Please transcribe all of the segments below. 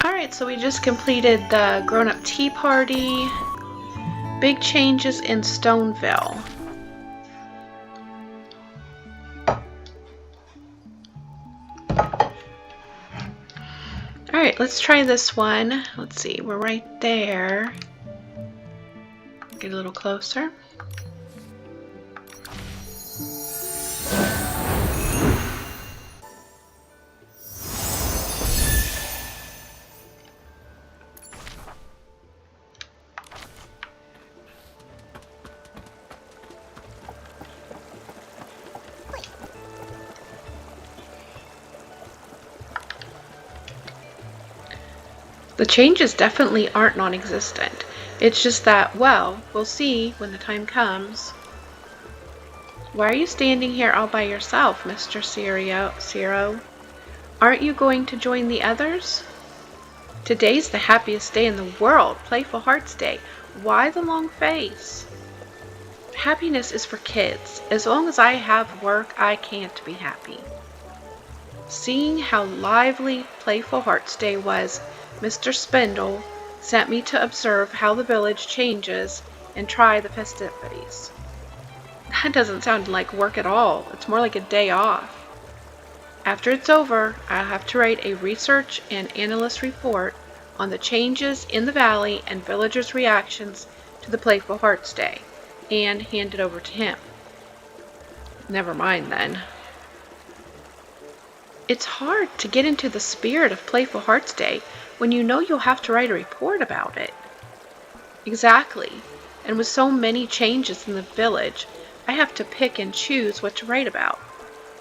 Alright, so we just completed the grown-up tea party. Big changes in Stoneville. Alright, let's try this one. Let's see, we're right there. Get a little closer. The changes definitely aren't non-existent. It's just that, well, we'll see when the time comes. Why are you standing here all by yourself, Mr. Syrio? Aren't you going to join the others? Today's the happiest day in the world, Playful Hearts Day. Why the long face? Happiness is for kids. As long as I have work, I can't be happy. Seeing how lively Playful Hearts Day was, Mr. Spindle sent me to observe how the village changes and try the festivities. That doesn't sound like work at all. It's more like a day off. After it's over, I'll have to write a research and analyst report on the changes in the valley and villagers' reactions to the Playful Hearts Day and hand it over to him. Never mind then. It's hard to get into the spirit of Playful Hearts Day when you know you'll have to write a report about it. Exactly. And with so many changes in the village, I have to pick and choose what to write about.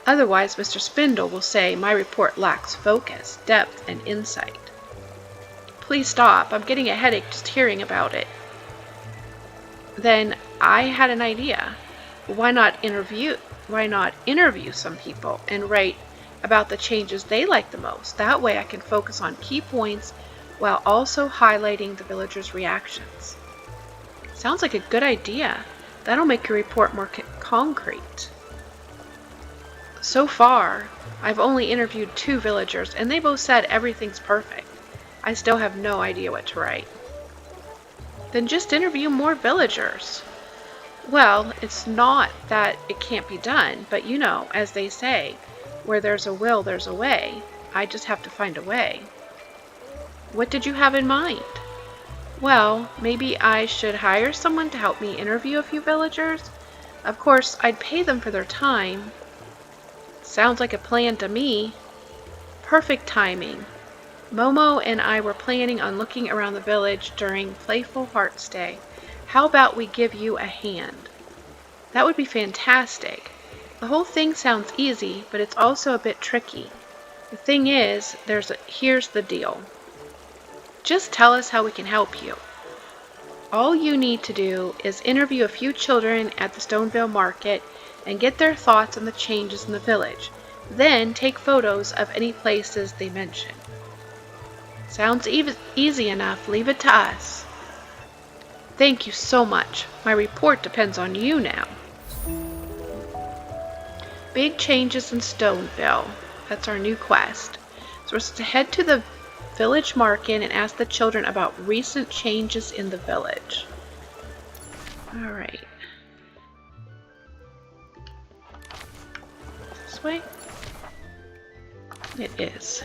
Otherwise, Mr. Spindle will say my report lacks focus, depth, and insight. Please stop. I'm getting a headache just hearing about it. Then I had an idea. Why not interview some people and write about the changes they like the most? That way I can focus on key points while also highlighting the villagers' reactions. Sounds like a good idea. That'll make your report more concrete. So far, I've only interviewed 2 villagers and they both said everything's perfect. I still have no idea what to write. Then just interview more villagers. Well, it's not that it can't be done, but you know, as they say, where there's a will, there's a way. I just have to find a way. What did you have in mind? Well, maybe I should hire someone to help me interview a few villagers. Of course, I'd pay them for their time. Sounds like a plan to me. Perfect timing. Momo and I were planning on looking around the village during Playful Hearts Day. How about we give you a hand? That would be fantastic. The whole thing sounds easy, but it's also a bit tricky. The thing is, here's the deal. Just tell us how we can help you. All you need to do is interview a few children at the Stoneville market and get their thoughts on the changes in the village. Then take photos of any places they mention. Sounds easy enough. Leave it to us. Thank you so much. My report depends on you now. Big changes in Stoneville. That's our new quest. So we're supposed to head to the village market and ask the children about recent changes in the village. Alright. This way? It is.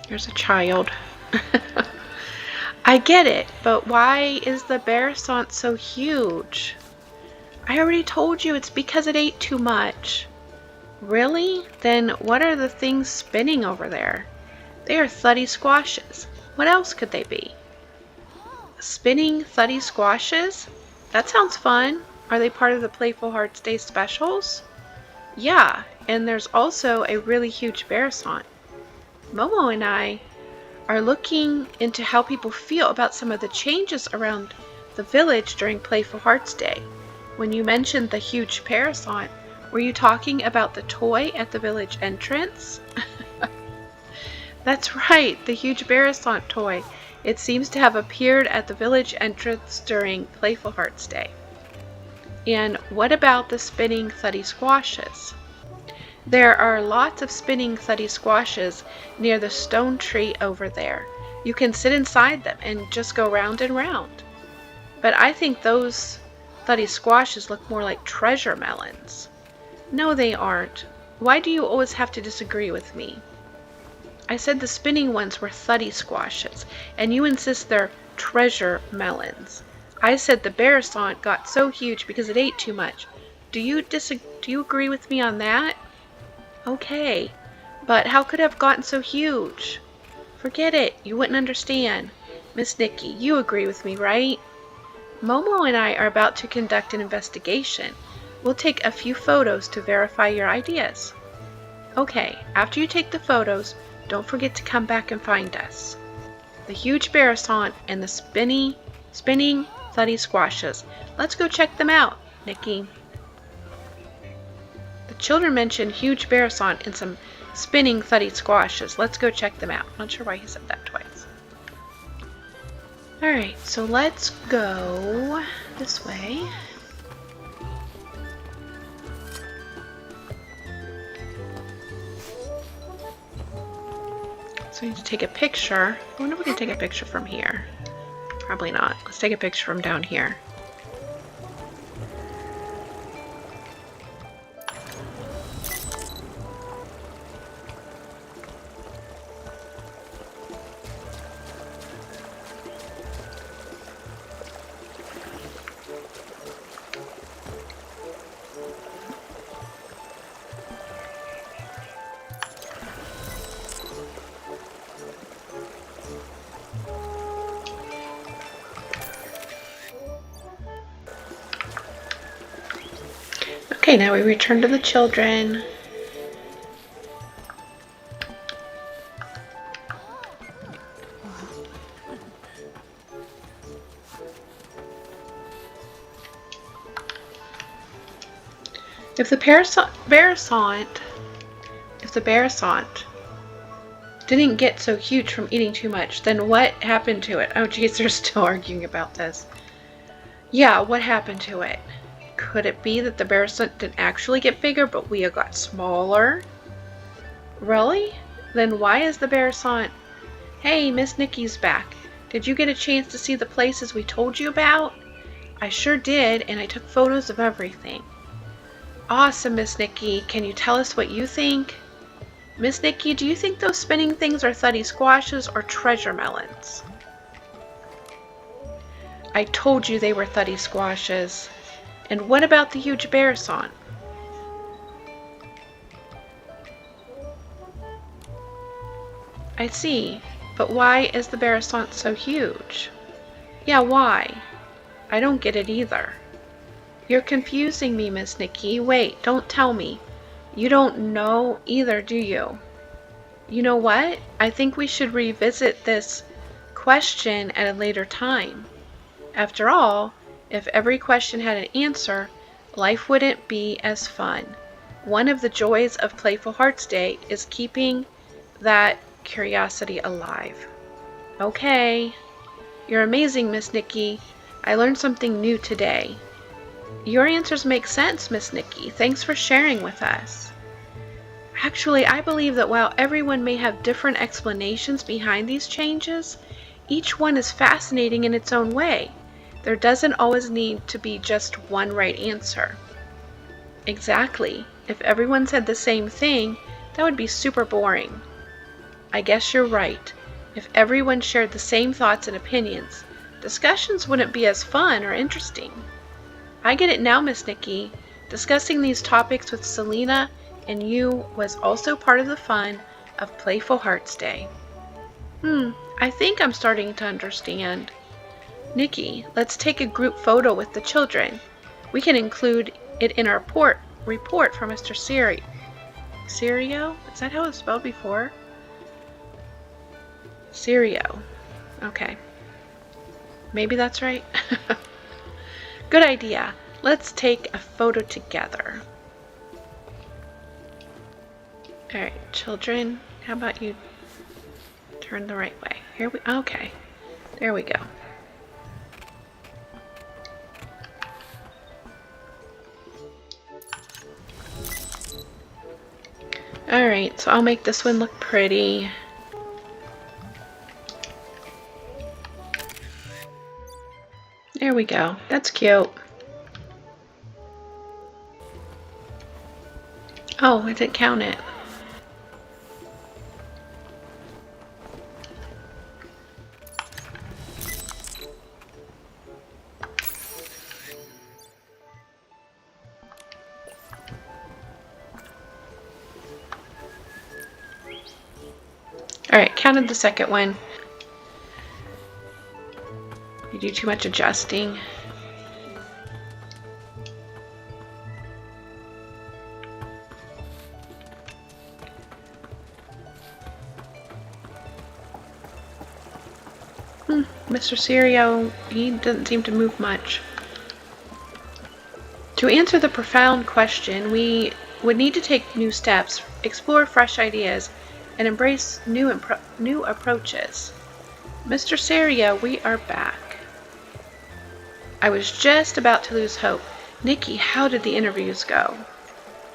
There's a child. I get it, but why is the Beretsant so huge? I already told you it's because it ate too much. Really? Then what are the things spinning over there? They are Thuddy squashes. What else could they be? Spinning Thuddy squashes? That sounds fun. Are they part of the Playful Hearts Day specials? Yeah, and there's also a really huge Beretsant. Momo and I are looking into how people feel about some of the changes around the village during Playful Hearts Day. When you mentioned the huge Beretsant, were you talking about the toy at the village entrance? That's right, the huge Beretsant toy. It seems to have appeared at the village entrance during Playful Hearts Day. And what about the spinning Thuddy squashes? There are lots of spinning Thuddy squashes near the stone tree over there. You can sit inside them and just go round and round. But I think those Thuddy squashes look more like treasure melons. No, they aren't. Why do you always have to disagree with me? I said the spinning ones were Thuddy squashes, and you insist they're treasure melons. I said the Beretsant got so huge because it ate too much. Do you agree with me on that? Okay, but how could it have gotten so huge? Forget it, you wouldn't understand. Miss Nikki, you agree with me, right? Momo and I are about to conduct an investigation. We'll take a few photos to verify your ideas. Okay, after you take the photos, don't forget to come back and find us. The huge Beretsant and the spinning Thuddy squashes. Let's go check them out, Nikki. The children mentioned huge Beretsant and some spinning Thuddy squashes. Let's go check them out. Not sure why he said that twice. Alright, so let's go this way. So we need to take a picture. I wonder if we can take a picture from here. Probably not. Let's take a picture from down here. Okay, now we return to the children. If the Beretsant didn't get so huge from eating too much, then what happened to it? Oh geez, they're still arguing about this. Yeah, what happened to it? Could it be that the Beretsant didn't actually get bigger, but we got smaller? Really? Then why is the Beretsant... Hey, Miss Nikki's back. Did you get a chance to see the places we told you about? I sure did, and I took photos of everything. Awesome, Miss Nikki. Can you tell us what you think? Miss Nikki, do you think those spinning things are Thuddy squashes or treasure melons? I told you they were Thuddy squashes. And what about the huge Beretsant? I see, but why is the Beretsant so huge? Yeah, why? I don't get it either. You're confusing me, Miss Nikki. Wait, don't tell me. You don't know either, do you? You know what? I think we should revisit this question at a later time. After all, if every question had an answer, life wouldn't be as fun. One of the joys of Playful Hearts Day is keeping that curiosity alive. Okay. You're amazing, Miss Nikki. I learned something new today. Your answers make sense, Miss Nikki. Thanks for sharing with us. Actually, I believe that while everyone may have different explanations behind these changes, each one is fascinating in its own way. There doesn't always need to be just one right answer. Exactly. If everyone said the same thing, that would be super boring. I guess you're right. If everyone shared the same thoughts and opinions, discussions wouldn't be as fun or interesting. I get it now, Miss Nikki. Discussing these topics with Selena and you was also part of the fun of Playful Hearts Day. I think I'm starting to understand. Nikki, let's take a group photo with the children. We can include it in our report for Mr. Syrio. Syrio? Is that how it's spelled before? Syrio. Okay. Maybe that's right. Good idea. Let's take a photo together. Alright, children, how about you Turn the right way. Okay. There we go. Alright, so I'll make this one look pretty. There we go. That's cute. Oh, I didn't count it. Alright, counted the second one. You do too much adjusting. Mr. Syrio, he doesn't seem to move much. To answer the profound question, we would need to take new steps, explore fresh ideas, and embrace new approaches. Mr. Syrio, we are back. I was just about to lose hope. Nikki, how did the interviews go?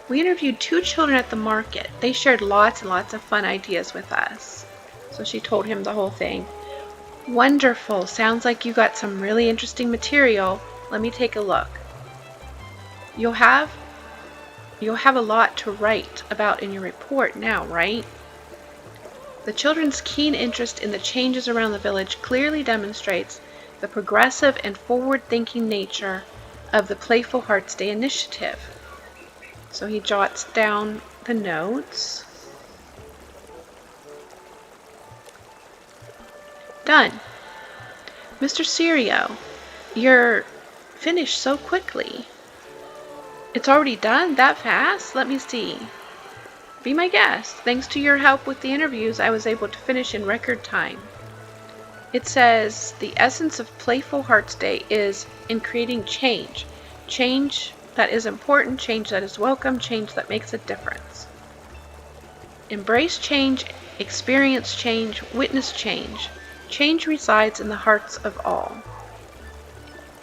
We interviewed 2 children at the market. They shared lots and lots of fun ideas with us. So she told him the whole thing. Wonderful. Sounds like you got some really interesting material. Let me take a look. You'll have a lot to write about in your report now, right? The children's keen interest in the changes around the village clearly demonstrates the progressive and forward-thinking nature of the Playful Hearts Day initiative. So he jots down the notes. Done. Mr. Syrio, you're finished so quickly. It's already done that fast? Let me see. Be my guest. Thanks to your help with the interviews, I was able to finish in record time. It says the essence of Playful Hearts Day is in creating change. Change that is important, change that is welcome, change that makes a difference. Embrace change, experience change, witness change. Change resides in the hearts of all.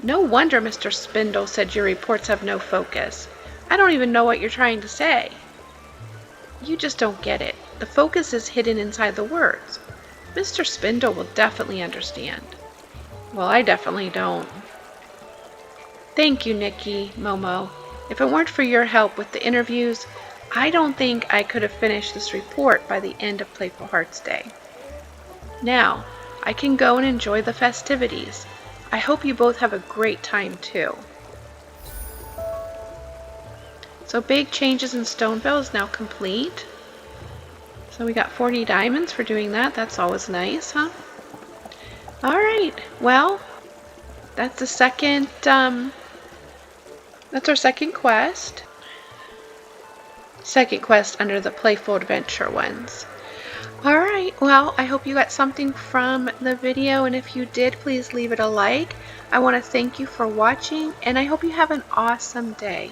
No wonder Mr. Spindle said your reports have no focus. I don't even know what you're trying to say. You just don't get it. The focus is hidden inside the words. Mr. Spindle will definitely understand. Well, I definitely don't. Thank you, Nikki, Momo. If it weren't for your help with the interviews, I don't think I could have finished this report by the end of Playful Hearts Day. Now, I can go and enjoy the festivities. I hope you both have a great time too. So big changes in Stoneville is now complete. So we got 40 diamonds for doing that. That's always nice, huh? Alright, well, that's the second, that's our second quest. Second quest under the Playful Adventure ones. Alright, well, I hope you got something from the video, and if you did, please leave it a like. I want to thank you for watching, and I hope you have an awesome day.